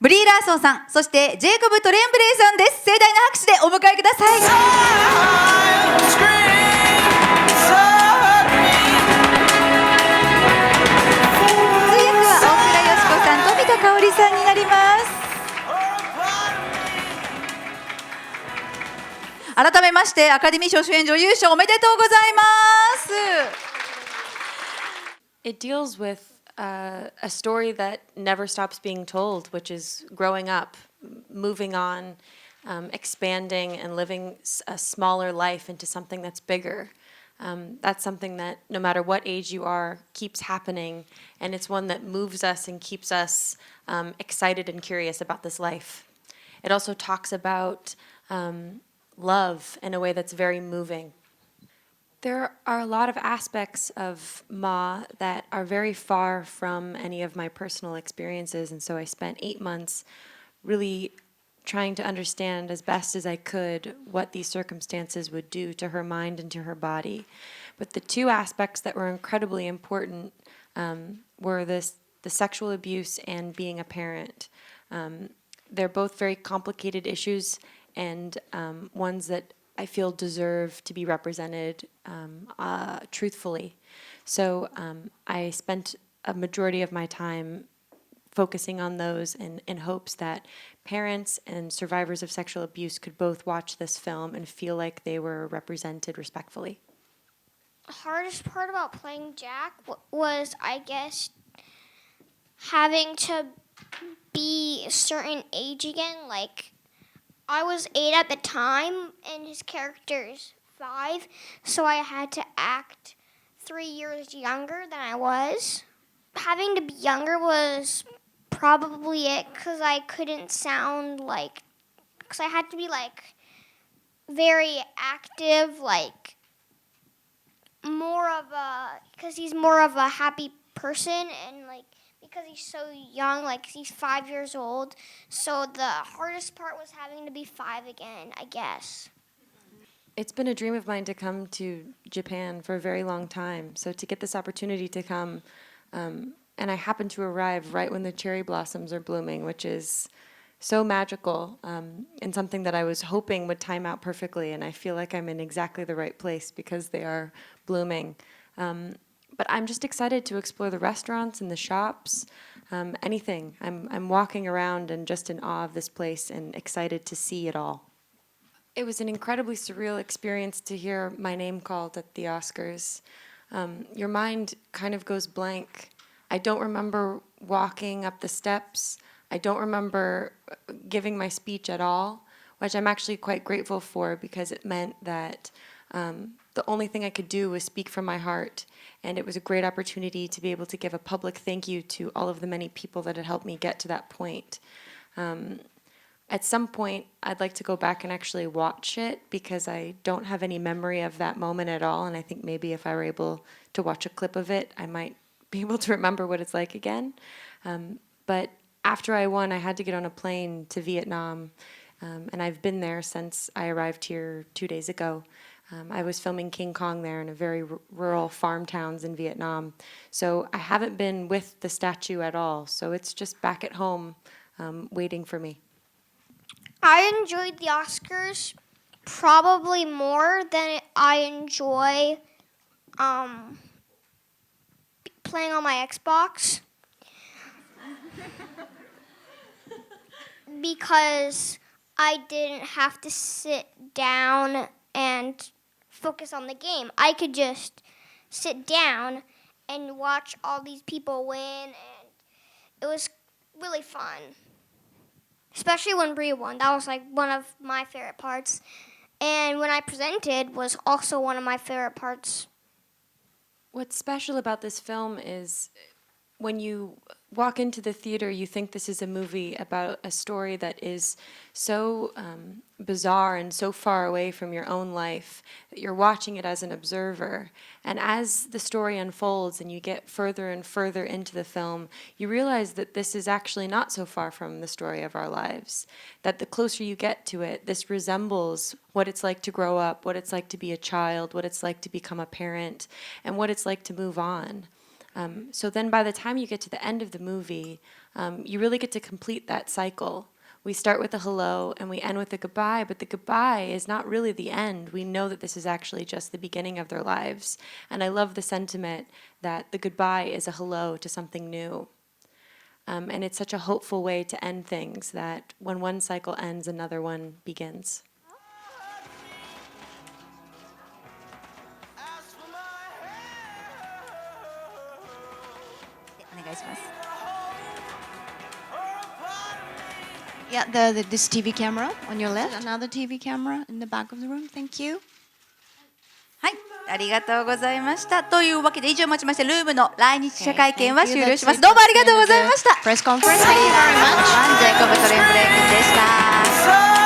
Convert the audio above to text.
ブリー・ラーソンさん、そしてジェイコブ・トレンブレイさんです。盛大な拍手でお迎えください。通訳は大倉佳子さん、富田香織さんになります。改めましてアカデミー賞主演女優賞おめでとうございます。It deals with a story that never stops being told, which is growing up, moving on, expanding and living a smaller life into something that's bigger. That's something that no matter what age you are keeps happening, and it's one that moves us and keeps us excited and curious about this life. It also talks about love in a way that's very moving. There are a lot of aspects of Ma that are very far from any of my personal experiences, and so I spent 8 months really trying to understand as best as I could what these circumstances would do to her mind and to her body. But the two aspects that were incredibly important were the sexual abuse and being a parent. They're both very complicated issues and ones that I feel deserve to be represented truthfully. So I spent a majority of my time focusing on those in hopes that parents and survivors of sexual abuse could both watch this film and feel like they were represented respectfully. The hardest part about playing Jack was, I guess, having to be a certain age again. Like, I was 8 at the time, and his character's 5, so I had to act 3 years younger than I was. Having to be younger was probably it, because I couldn't sound like, because I had to be like very active, like more of a, because he's more of a happy person, and like because he's so young, like he's 5 years old. So the hardest part was having to be 5 again, I guess. It's been a dream of mine to come to Japan for a very long time. So to get this opportunity to come, and I happened to arrive right when the cherry blossoms are blooming, which is so magical, and something that I was hoping would time out perfectly. And I feel like I'm in exactly the right place because they are blooming. But I'm just excited to explore the restaurants and the shops, anything. I'm walking around and just in awe of this place and excited to see it all. It was an incredibly surreal experience to hear my name called at the Oscars. Your mind kind of goes blank. I don't remember walking up the steps. I don't remember giving my speech at all, which I'm actually quite grateful for because it meant that the only thing I could do was speak from my heart, and it was a great opportunity to be able to give a public thank you to all of the many people that had helped me get to that point. At some point, I'd like to go back and actually watch it because I don't have any memory of that moment at all, and I think maybe if I were able to watch a clip of it, I might be able to remember what it's like again. But after I won, I had to get on a plane to Vietnam, and I've been there since I arrived here 2 days ago. I was filming King Kong there in a very rural farm towns in Vietnam. So I haven't been with the statue at all. So it's just back at home waiting for me. I enjoyed the Oscars probably more than I enjoy playing on my Xbox. Because I didn't have to sit down and focus on the game. I could just sit down and watch all these people win, and it was really fun. Especially when Brie won. That was like one of my favorite parts. And when I presented was also one of my favorite parts. What's special about this film is when you walk into the theater, you think this is a movie about a story that is so bizarre and so far away from your own life that you're watching it as an observer. And as the story unfolds and you get further and further into the film, you realize that this is actually not so far from the story of our lives. That the closer you get to it, this resembles what it's like to grow up, what it's like to be a child, what it's like to become a parent, and what it's like to move on. So then by the time you get to the end of the movie, you really get to complete that cycle. We start with a hello and we end with a goodbye, but the goodbye is not really the end. We know that this is actually just the beginning of their lives. And I love the sentiment that the goodbye is a hello to something new. And it's such a hopeful way to end things, that when one cycle ends, another one begins. お願いします。Yeah, this TV camera on your left. Another TV camera in the back of the room. Thank you. はい、ありがとうございました。というわけで以上をもちましてルームの来日記者会見は終了します。どうもありがとうございました。Press conference. Thank you very much. ジェイコブトレンブレイ君でした。